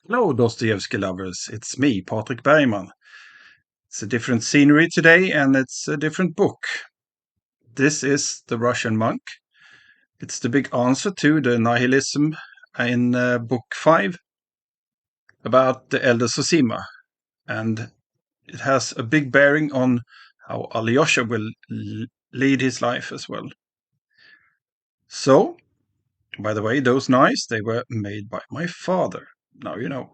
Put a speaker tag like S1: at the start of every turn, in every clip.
S1: Hello, Dostoevsky lovers. It's me, Patrick Bergman. It's a different scenery today and it's a different book. This is The Russian Monk. It's the big answer to the nihilism in book 5 about the Elder Zosima. And it has a big bearing on how Alyosha will lead his life as well. So, by the way, those knives, they were made by my father. Now you know.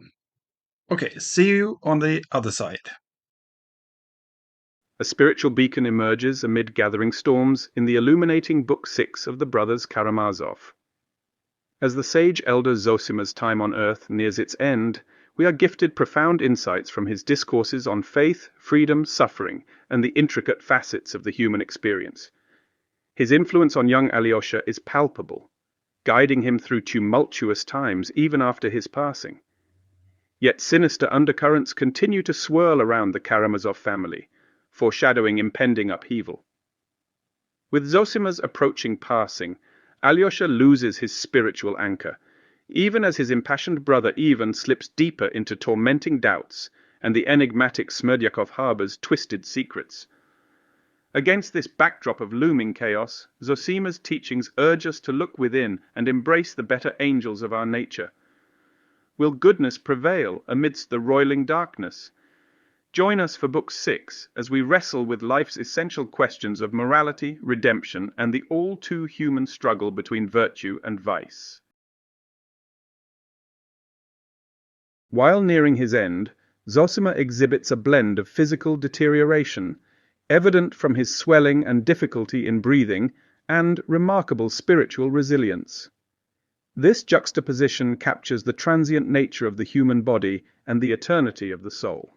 S1: Okay, see you on the other side.
S2: A spiritual beacon emerges amid gathering storms in the illuminating Book 6 of the brothers Karamazov. As the sage Elder Zosima's time on earth nears its end, we are gifted profound insights from his discourses on faith, freedom, suffering, and the intricate facets of the human experience. His influence on young Alyosha is palpable, guiding him through tumultuous times even after his passing. Yet sinister undercurrents continue to swirl around the Karamazov family, foreshadowing impending upheaval. With Zosima's approaching passing, Alyosha loses his spiritual anchor, even as his impassioned brother Ivan slips deeper into tormenting doubts and the enigmatic Smerdyakov harbors twisted secrets. Against this backdrop of looming chaos, Zosima's teachings urge us to look within and embrace the better angels of our nature. Will goodness prevail amidst the roiling darkness? Join us for Book 6 as we wrestle with life's essential questions of morality, redemption, and the all-too-human struggle between virtue and vice. While nearing his end, Zosima exhibits a blend of physical deterioration, evident from his swelling and difficulty in breathing, and remarkable spiritual resilience. This juxtaposition captures the transient nature of the human body and the eternity of the soul.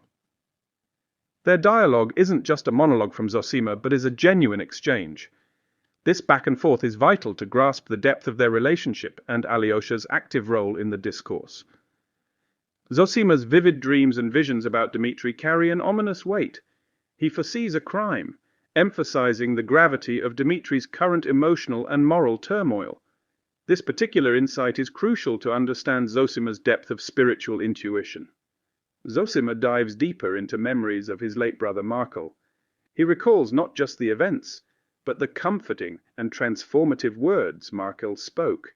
S2: Their dialogue isn't just a monologue from Zosima, but is a genuine exchange. This back and forth is vital to grasp the depth of their relationship and Alyosha's active role in the discourse. Zosima's vivid dreams and visions about Dmitri carry an ominous weight. He foresees a crime, emphasizing the gravity of Dmitri's current emotional and moral turmoil. This particular insight is crucial to understand Zosima's depth of spiritual intuition. Zosima dives deeper into memories of his late brother Markel. He recalls not just the events, but the comforting and transformative words Markel spoke.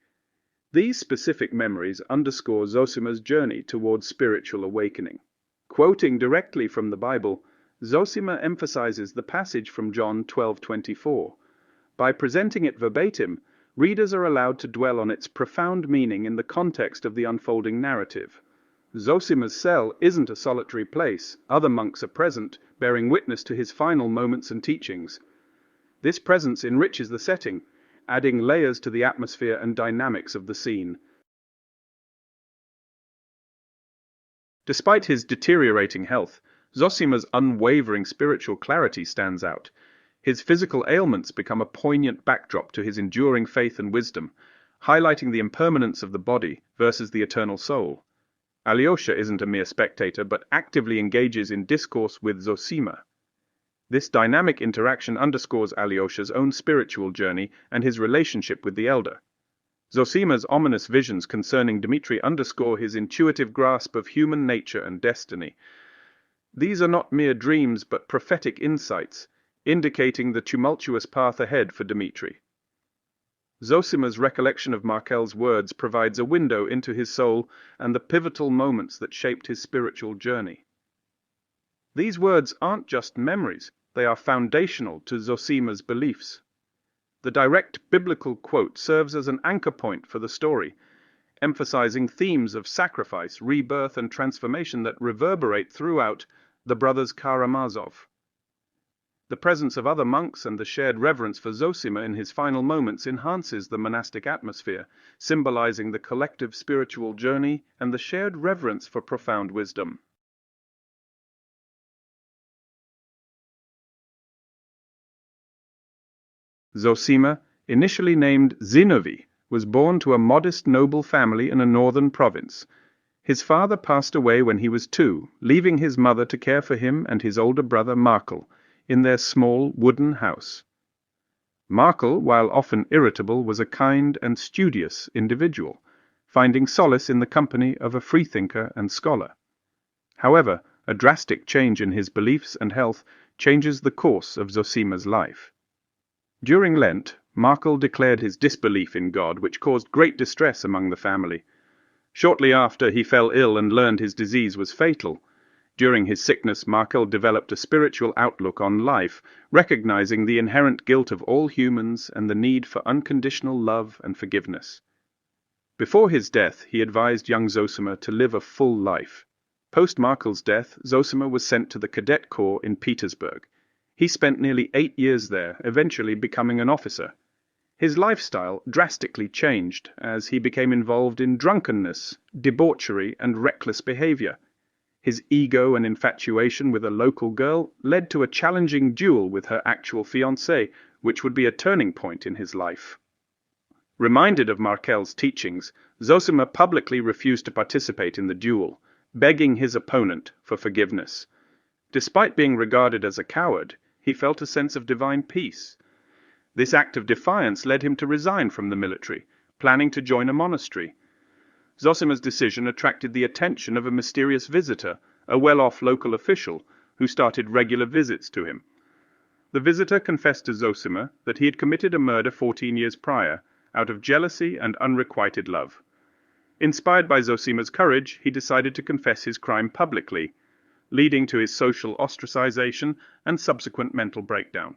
S2: These specific memories underscore Zosima's journey towards spiritual awakening. Quoting directly from the Bible, Zosima emphasizes the passage from John 12:24. By presenting it verbatim, readers are allowed to dwell on its profound meaning in the context of the unfolding narrative. Zosima's cell isn't a solitary place. Other monks are present, bearing witness to his final moments and teachings. This presence enriches the setting, adding layers to the atmosphere and dynamics of the scene. Despite his deteriorating health, Zosima's unwavering spiritual clarity stands out. His physical ailments become a poignant backdrop to his enduring faith and wisdom, highlighting the impermanence of the body versus the eternal soul. Alyosha isn't a mere spectator, but actively engages in discourse with Zosima. This dynamic interaction underscores Alyosha's own spiritual journey and his relationship with the elder. Zosima's ominous visions concerning Dmitri underscore his intuitive grasp of human nature and destiny. These are not mere dreams, but prophetic insights, indicating the tumultuous path ahead for Dmitri. Zosima's recollection of Markel's words provides a window into his soul and the pivotal moments that shaped his spiritual journey. These words aren't just memories, they are foundational to Zosima's beliefs. The direct biblical quote serves as an anchor point for the story, emphasizing themes of sacrifice, rebirth, and transformation that reverberate throughout the brothers Karamazov. The presence of other monks and the shared reverence for Zosima in his final moments enhances the monastic atmosphere, symbolizing the collective spiritual journey and the shared reverence for profound wisdom. Zosima, initially named Zinovy, was born to a modest noble family in a northern province. His father passed away when he was 2, leaving his mother to care for him and his older brother Markel in their small wooden house. Markel, while often irritable, was a kind and studious individual, finding solace in the company of a freethinker and scholar. However, a drastic change in his beliefs and health changes the course of Zosima's life. During Lent, Markel declared his disbelief in God, which caused great distress among the family. Shortly after, he fell ill and learned his disease was fatal. During his sickness, Markel developed a spiritual outlook on life, recognizing the inherent guilt of all humans and the need for unconditional love and forgiveness. Before his death, he advised young Zosima to live a full life. Post Markel's death, Zosima was sent to the Cadet Corps in Petersburg. He spent nearly 8 years there, eventually becoming an officer. His lifestyle drastically changed as he became involved in drunkenness, debauchery, and reckless behavior. His ego and infatuation with a local girl led to a challenging duel with her actual fiancée, which would be a turning point in his life. Reminded of Markel's teachings, Zosima publicly refused to participate in the duel, begging his opponent for forgiveness. Despite being regarded as a coward, he felt a sense of divine peace. This act of defiance led him to resign from the military, planning to join a monastery. Zosima's decision attracted the attention of a mysterious visitor, a well-off local official, who started regular visits to him. The visitor confessed to Zosima that he had committed a murder 14 years prior, out of jealousy and unrequited love. Inspired by Zosima's courage, he decided to confess his crime publicly, leading to his social ostracization and subsequent mental breakdown.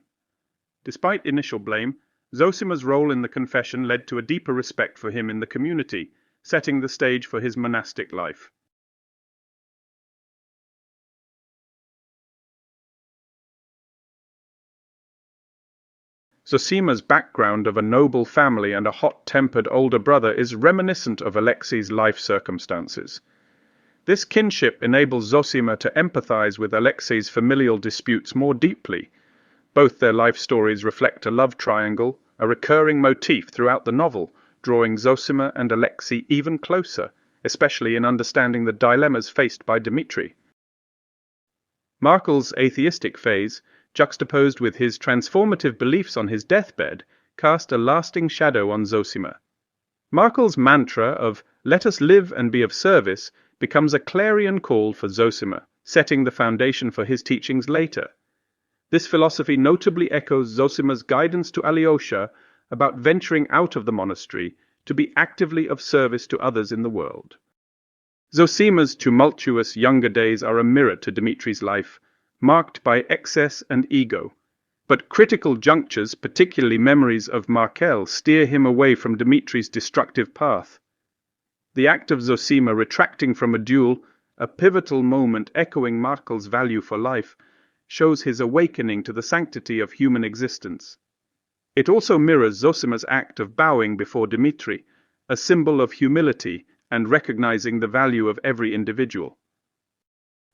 S2: Despite initial blame, Zosima's role in the confession led to a deeper respect for him in the community, setting the stage for his monastic life. Zosima's background of a noble family and a hot-tempered older brother is reminiscent of Alexei's life circumstances. This kinship enables Zosima to empathize with Alexei's familial disputes more deeply. Both their life stories reflect a love triangle, a recurring motif throughout the novel, drawing Zosima and Alexei even closer, especially in understanding the dilemmas faced by Dmitri. Markel's atheistic phase, juxtaposed with his transformative beliefs on his deathbed, cast a lasting shadow on Zosima. Markel's mantra of "let us live and be of service" becomes a clarion call for Zosima, setting the foundation for his teachings later. This philosophy notably echoes Zosima's guidance to Alyosha about venturing out of the monastery to be actively of service to others in the world. Zosima's tumultuous younger days are a mirror to Dmitri's life, marked by excess and ego. But critical junctures, particularly memories of Markel, steer him away from Dmitri's destructive path. The act of Zosima retracting from a duel, a pivotal moment echoing Markel's value for life, shows his awakening to the sanctity of human existence. It also mirrors Zosima's act of bowing before Dmitri, a symbol of humility and recognizing the value of every individual.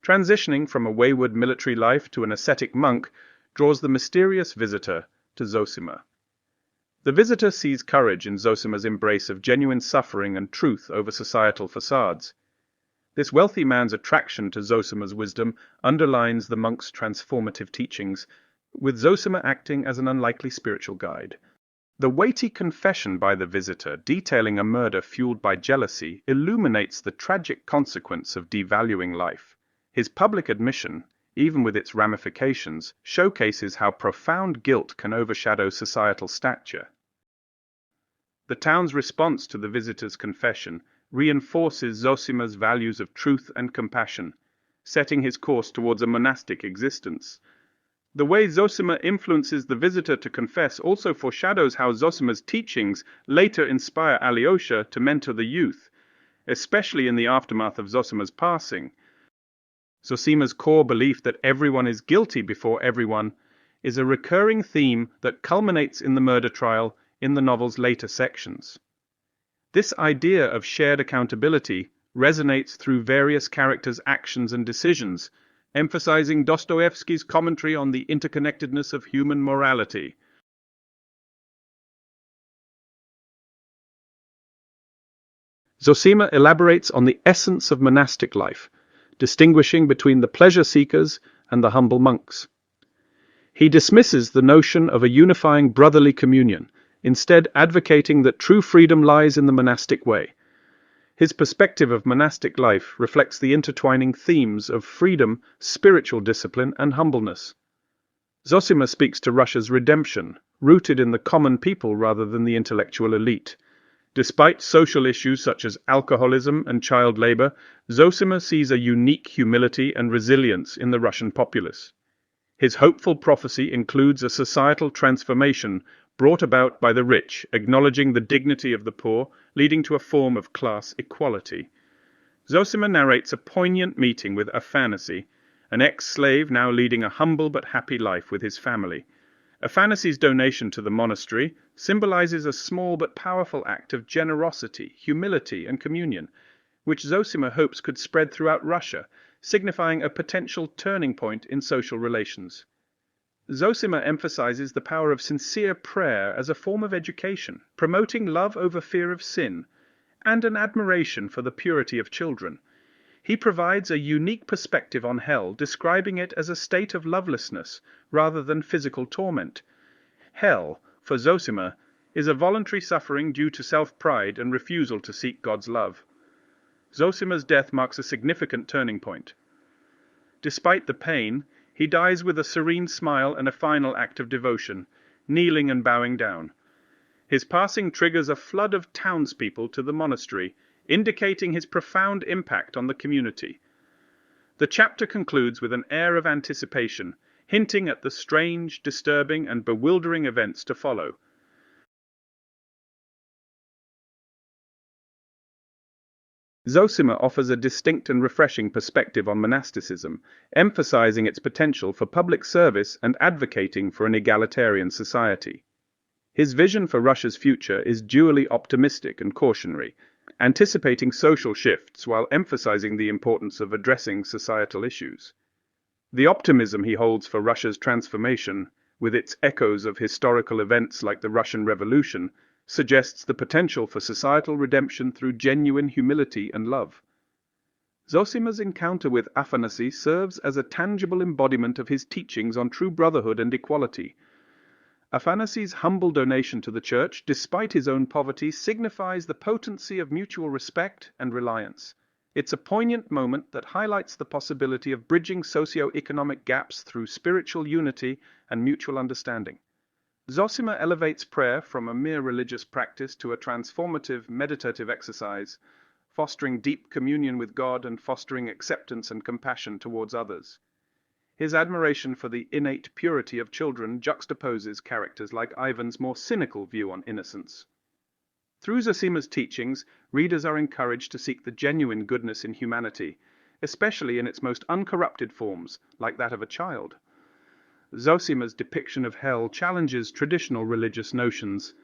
S2: Transitioning from a wayward military life to an ascetic monk draws the mysterious visitor to Zosima. The visitor sees courage in Zosima's embrace of genuine suffering and truth over societal facades. This wealthy man's attraction to Zosima's wisdom underlines the monk's transformative teachings, with Zosima acting as an unlikely spiritual guide. The weighty confession by the visitor, detailing a murder fueled by jealousy, illuminates the tragic consequence of devaluing life. His public admission, even with its ramifications, showcases how profound guilt can overshadow societal stature. The town's response to the visitor's confession reinforces Zosima's values of truth and compassion, setting his course towards a monastic existence. The way Zosima influences the visitor to confess also foreshadows how Zosima's teachings later inspire Alyosha to mentor the youth, especially in the aftermath of Zosima's passing. Zosima's core belief that everyone is guilty before everyone is a recurring theme that culminates in the murder trial in the novel's later sections. This idea of shared accountability resonates through various characters' actions and decisions, emphasizing Dostoevsky's commentary on the interconnectedness of human morality. Zosima elaborates on the essence of monastic life, distinguishing between the pleasure seekers and the humble monks. He dismisses the notion of a unifying brotherly communion, instead advocating that true freedom lies in the monastic way. His perspective of monastic life reflects the intertwining themes of freedom, spiritual discipline, and humbleness. Zosima speaks to Russia's redemption, rooted in the common people rather than the intellectual elite. Despite social issues such as alcoholism and child labor, Zosima sees a unique humility and resilience in the Russian populace. His hopeful prophecy includes a societal transformation brought about by the rich, acknowledging the dignity of the poor, leading to a form of class equality. Zosima narrates a poignant meeting with Afanassy, an ex-slave now leading a humble but happy life with his family. Afanassy's donation to the monastery symbolizes a small but powerful act of generosity, humility, and communion, which Zosima hopes could spread throughout Russia, signifying a potential turning point in social relations. Zosima emphasizes the power of sincere prayer as a form of education, promoting love over fear of sin, and an admiration for the purity of children. He provides a unique perspective on hell, describing it as a state of lovelessness rather than physical torment. Hell, for Zosima, is a voluntary suffering due to self-pride and refusal to seek God's love. Zosima's death marks a significant turning point. Despite the pain, he dies with a serene smile and a final act of devotion, kneeling and bowing down. His passing triggers a flood of townspeople to the monastery, indicating his profound impact on the community. The chapter concludes with an air of anticipation, hinting at the strange, disturbing, and bewildering events to follow. Zosima offers a distinct and refreshing perspective on monasticism, emphasizing its potential for public service and advocating for an egalitarian society. His vision for Russia's future is dually optimistic and cautionary, anticipating social shifts while emphasizing the importance of addressing societal issues. The optimism he holds for Russia's transformation, with its echoes of historical events like the Russian Revolution, suggests the potential for societal redemption through genuine humility and love. Zosima's encounter with Afanassy serves as a tangible embodiment of his teachings on true brotherhood and equality. Afanassy's humble donation to the Church, despite his own poverty, signifies the potency of mutual respect and reliance. It's a poignant moment that highlights the possibility of bridging socio-economic gaps through spiritual unity and mutual understanding. Zosima elevates prayer from a mere religious practice to a transformative meditative exercise, fostering deep communion with God and fostering acceptance and compassion towards others. His admiration for the innate purity of children juxtaposes characters like Ivan's more cynical view on innocence. Through Zosima's teachings, readers are encouraged to seek the genuine goodness in humanity, especially in its most uncorrupted forms, like that of a child. Zosima's depiction of hell challenges traditional religious notions.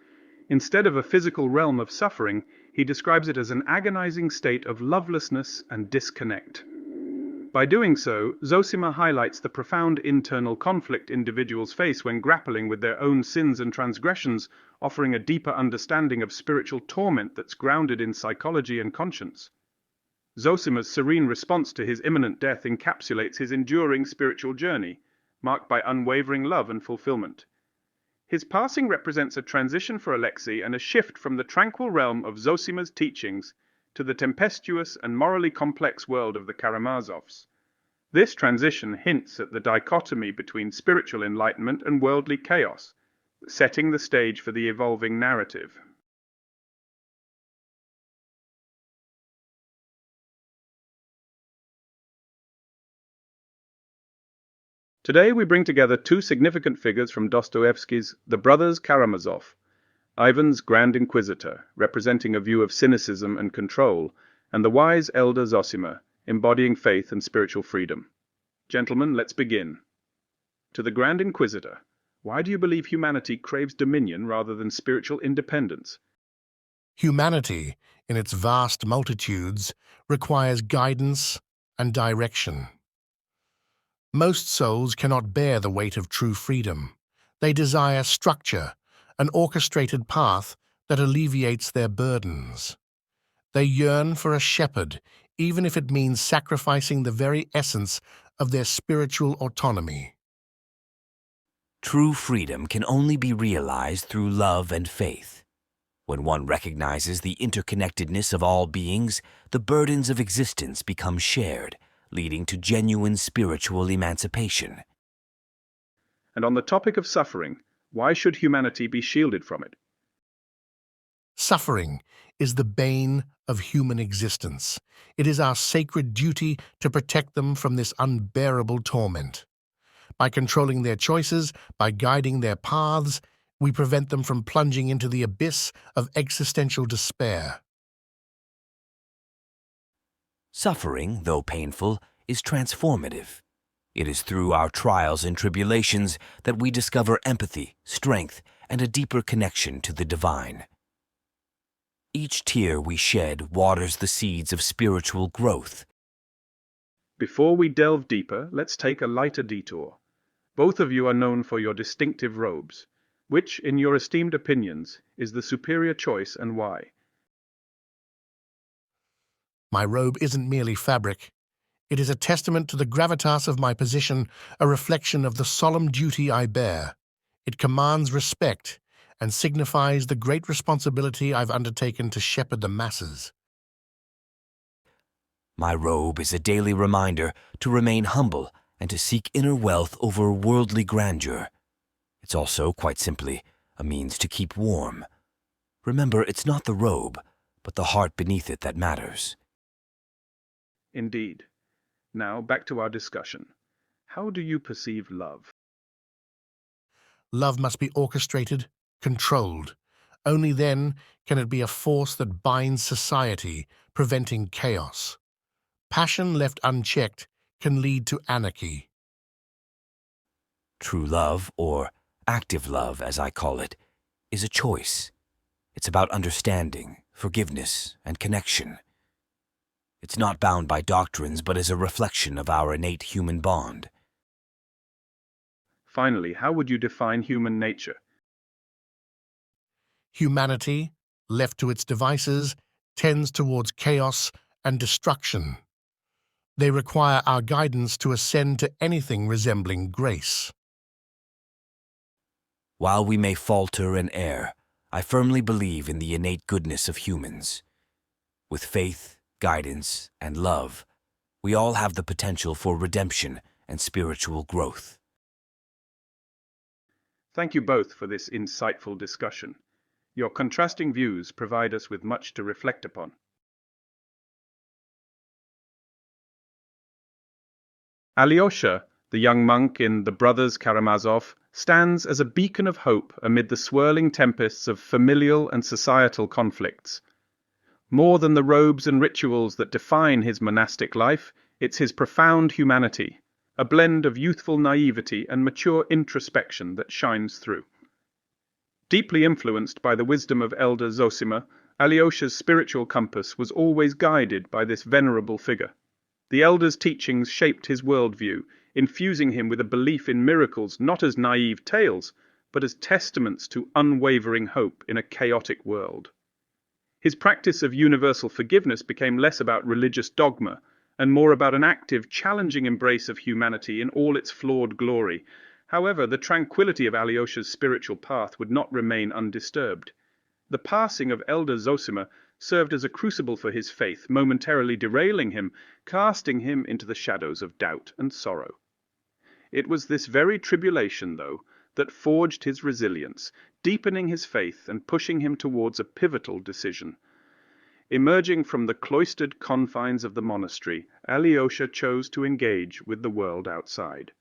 S2: Instead of a physical realm of suffering, he describes it as an agonizing state of lovelessness and disconnect. By doing so, Zosima highlights the profound internal conflict individuals face when grappling with their own sins and transgressions, offering a deeper understanding of spiritual torment that's grounded in psychology and conscience. Zosima's serene response to his imminent death encapsulates his enduring spiritual journey, marked by unwavering love and fulfillment. His passing represents a transition for Alexei and a shift from the tranquil realm of Zosima's teachings to the tempestuous and morally complex world of the Karamazovs. This transition hints at the dichotomy between spiritual enlightenment and worldly chaos, setting the stage for the evolving narrative. Today we bring together two significant figures from Dostoevsky's The Brothers Karamazov, Ivan's Grand Inquisitor, representing a view of cynicism and control, and the wise Elder Zosima, embodying faith and spiritual freedom. Gentlemen, let's begin. To the Grand Inquisitor, why do you believe humanity craves dominion rather than spiritual independence?
S3: Humanity, in its vast multitudes, requires guidance and direction. Most souls cannot bear the weight of true freedom. They desire structure, an orchestrated path that alleviates their burdens. They yearn for a shepherd, even if it means sacrificing the very essence of their spiritual autonomy.
S4: True freedom can only be realized through love and faith. When one recognizes the interconnectedness of all beings, the burdens of existence become shared, leading to genuine spiritual emancipation.
S2: And on the topic of suffering, why should humanity be shielded from it?
S3: Suffering is the bane of human existence. It is our sacred duty to protect them from this unbearable torment. By controlling their choices, by guiding their paths, we prevent them from plunging into the abyss of existential despair.
S4: Suffering, though painful, is transformative. It is through our trials and tribulations that we discover empathy, strength, and a deeper connection to the divine. Each tear we shed waters the seeds of spiritual growth.
S2: Before we delve deeper, let's take a lighter detour. Both of you are known for your distinctive robes. Which, in your esteemed opinions, is the superior choice and why?
S3: My robe isn't merely fabric. It is a testament to the gravitas of my position, a reflection of the solemn duty I bear. It commands respect and signifies the great responsibility I've undertaken to shepherd the masses.
S4: My robe is a daily reminder to remain humble and to seek inner wealth over worldly grandeur. It's also, quite simply, a means to keep warm. Remember, it's not the robe, but the heart beneath it that matters.
S2: Indeed. Now, back to our discussion. How do you perceive love?
S3: Love must be orchestrated, controlled. Only then can it be a force that binds society, preventing chaos. Passion left unchecked can lead to anarchy.
S4: True love, or active love as I call it, is a choice. It's about understanding, forgiveness, and connection. It's not bound by doctrines, but is a reflection of our innate human bond.
S2: Finally, how would you define human nature?
S3: Humanity, left to its devices, tends towards chaos and destruction. They require our guidance to ascend to anything resembling grace.
S4: While we may falter and err, I firmly believe in the innate goodness of humans. With faith, guidance, and love, we all have the potential for redemption and spiritual growth.
S2: Thank you both for this insightful discussion. Your contrasting views provide us with much to reflect upon. Alyosha, the young monk in The Brothers Karamazov, stands as a beacon of hope amid the swirling tempests of familial and societal conflicts. More than the robes and rituals that define his monastic life, it's his profound humanity, a blend of youthful naivety and mature introspection that shines through. Deeply influenced by the wisdom of Elder Zosima, Alyosha's spiritual compass was always guided by this venerable figure. The elder's teachings shaped his worldview, infusing him with a belief in miracles not as naive tales, but as testaments to unwavering hope in a chaotic world. His practice of universal forgiveness became less about religious dogma and more about an active, challenging embrace of humanity in all its flawed glory. However, the tranquility of Alyosha's spiritual path would not remain undisturbed. The passing of Elder Zosima served as a crucible for his faith, momentarily derailing him, casting him into the shadows of doubt and sorrow. It was this very tribulation, though, that forged his resilience, deepening his faith and pushing him towards a pivotal decision. Emerging from the cloistered confines of the monastery, Alyosha chose to engage with the world outside.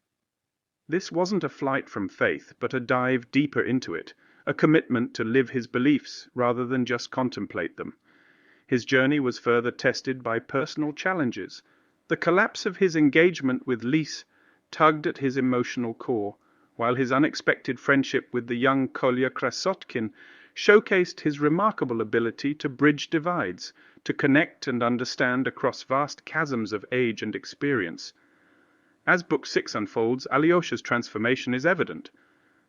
S2: This wasn't a flight from faith, but a dive deeper into it, a commitment to live his beliefs rather than just contemplate them. His journey was further tested by personal challenges. The collapse of his engagement with Lise tugged at his emotional core, while his unexpected friendship with the young Kolya Krasotkin showcased his remarkable ability to bridge divides, to connect and understand across vast chasms of age and experience. As Book 6 unfolds, Alyosha's transformation is evident.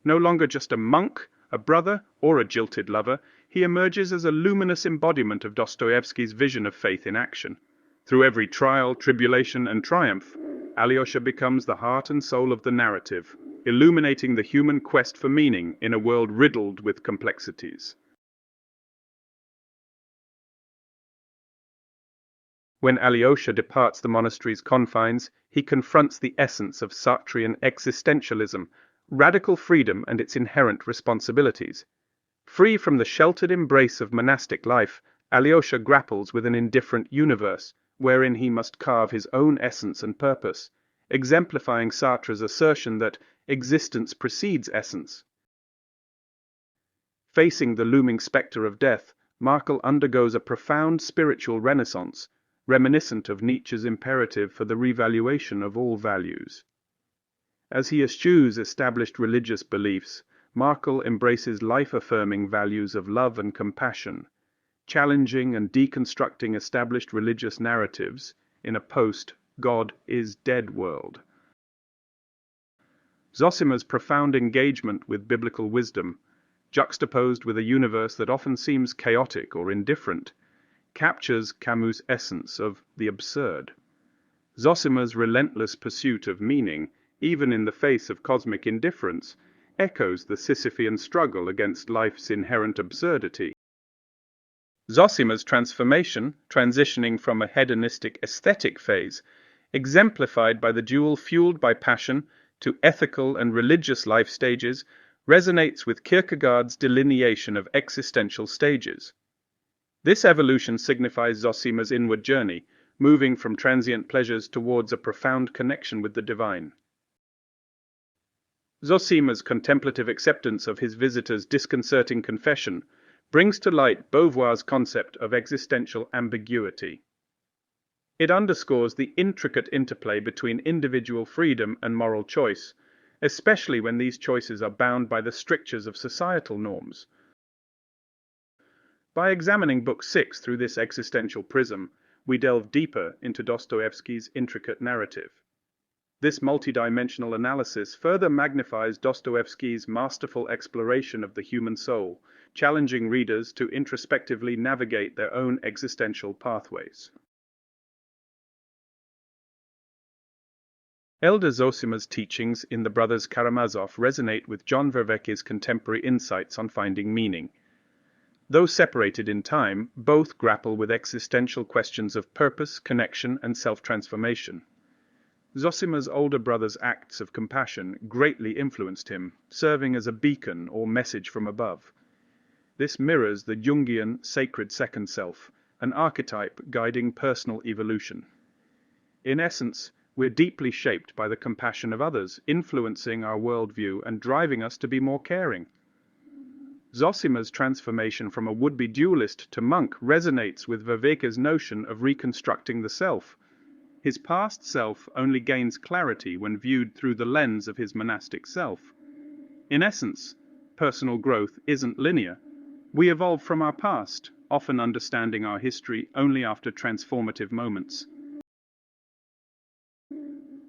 S2: No longer just a monk, a brother, or a jilted lover, he emerges as a luminous embodiment of Dostoevsky's vision of faith in action. Through every trial, tribulation, and triumph, Alyosha becomes the heart and soul of the narrative, illuminating the human quest for meaning in a world riddled with complexities. When Alyosha departs the monastery's confines, he confronts the essence of Sartrean existentialism, radical freedom and its inherent responsibilities. Free from the sheltered embrace of monastic life, Alyosha grapples with an indifferent universe, wherein he must carve his own essence and purpose, exemplifying Sartre's assertion that existence precedes essence. Facing the looming spectre of death, Markel undergoes a profound spiritual renaissance, reminiscent of Nietzsche's imperative for the revaluation of all values. As he eschews established religious beliefs, Markel embraces life-affirming values of love and compassion, challenging and deconstructing established religious narratives in a post-God is dead world. Zosima's profound engagement with biblical wisdom, juxtaposed with a universe that often seems chaotic or indifferent, captures Camus' essence of the absurd. Zosima's relentless pursuit of meaning, even in the face of cosmic indifference, echoes the Sisyphean struggle against life's inherent absurdity. Zosima's transformation, transitioning from a hedonistic aesthetic phase, exemplified by the dual fueled by passion to ethical and religious life stages, resonates with Kierkegaard's delineation of existential stages. This evolution signifies Zosima's inward journey, moving from transient pleasures towards a profound connection with the divine. Zosima's contemplative acceptance of his visitor's disconcerting confession brings to light Beauvoir's concept of existential ambiguity. It underscores the intricate interplay between individual freedom and moral choice, especially when these choices are bound by the strictures of societal norms. By examining Book 6 through this existential prism, we delve deeper into Dostoevsky's intricate narrative. This multidimensional analysis further magnifies Dostoevsky's masterful exploration of the human soul, challenging readers to introspectively navigate their own existential pathways. Elder Zosima's teachings in the brothers Karamazov resonate with John Vervaeke's contemporary insights on finding meaning. Though separated in time, both grapple with existential questions of purpose, connection, and self-transformation. Zosima's older brother's acts of compassion greatly influenced him, serving as a beacon or message from above. This mirrors the Jungian sacred second self, an archetype guiding personal evolution. In essence, we're deeply shaped by the compassion of others, influencing our worldview and driving us to be more caring. Zosima's transformation from a would-be dualist to monk resonates with Vervaeke's notion of reconstructing the self. His past self only gains clarity when viewed through the lens of his monastic self. In essence, personal growth isn't linear. We evolve from our past, often understanding our history only after transformative moments.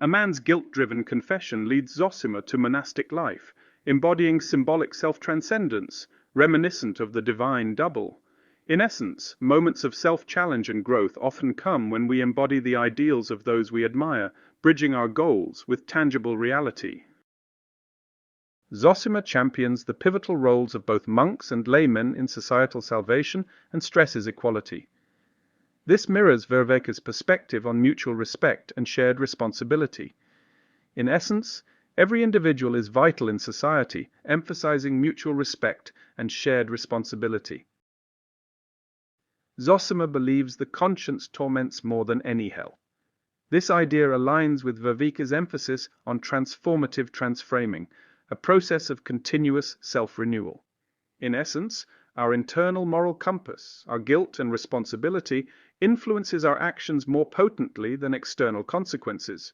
S2: A man's guilt-driven confession leads Zosima to monastic life, embodying symbolic self-transcendence, reminiscent of the divine double. In essence, moments of self-challenge and growth often come when we embody the ideals of those we admire, bridging our goals with tangible reality. Zosima champions the pivotal roles of both monks and laymen in societal salvation and stresses equality. This mirrors Vervaeke's perspective on mutual respect and shared responsibility. In essence, every individual is vital in society, emphasizing mutual respect and shared responsibility. Zosima believes the conscience torments more than any hell. This idea aligns with Vervaeke's emphasis on transformative transframing, a process of continuous self-renewal. In essence, our internal moral compass, our guilt and responsibility, influences our actions more potently than external consequences.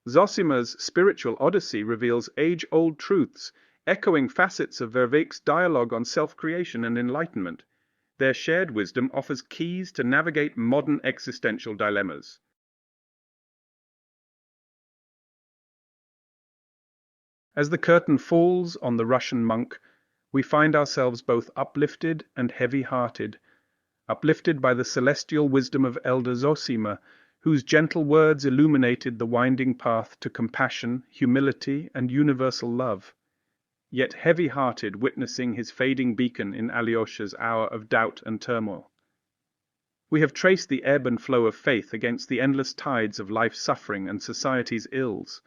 S2: Zosima's spiritual odyssey reveals age-old truths, echoing facets of Vervaeke's dialogue on self-creation and enlightenment. Their shared wisdom offers keys to navigate modern existential dilemmas. As the curtain falls on the Russian monk, we find ourselves both uplifted and heavy-hearted, uplifted by the celestial wisdom of Elder Zosima, whose gentle words illuminated the winding path to compassion, humility, and universal love, yet heavy-hearted witnessing his fading beacon in Alyosha's hour of doubt and turmoil. We have traced the ebb and flow of faith against the endless tides of life's suffering and society's ills.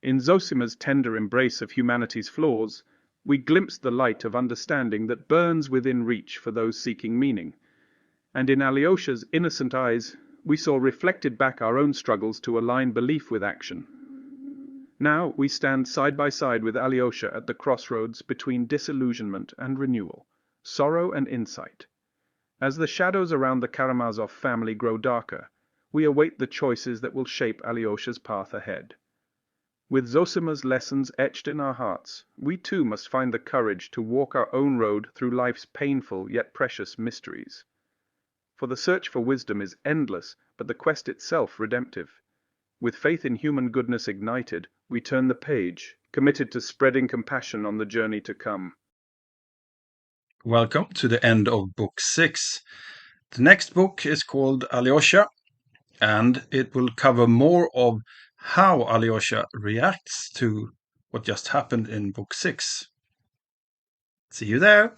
S2: In Zosima's tender embrace of humanity's flaws, we glimpsed the light of understanding that burns within reach for those seeking meaning. And in Alyosha's innocent eyes, we saw reflected back our own struggles to align belief with action. Now we stand side by side with Alyosha at the crossroads between disillusionment and renewal, sorrow and insight. As the shadows around the Karamazov family grow darker, we await the choices that will shape Alyosha's path ahead. With Zosima's lessons etched in our hearts, we too must find the courage to walk our own road through life's painful yet precious mysteries. For the search for wisdom is endless, but the quest itself redemptive. With faith in human goodness ignited, we turn the page, committed to spreading compassion on the journey to come.
S1: Welcome to the end of Book 6. The next book is called Alyosha, and it will cover more of how Alyosha reacts to what just happened in Book 6. See you there!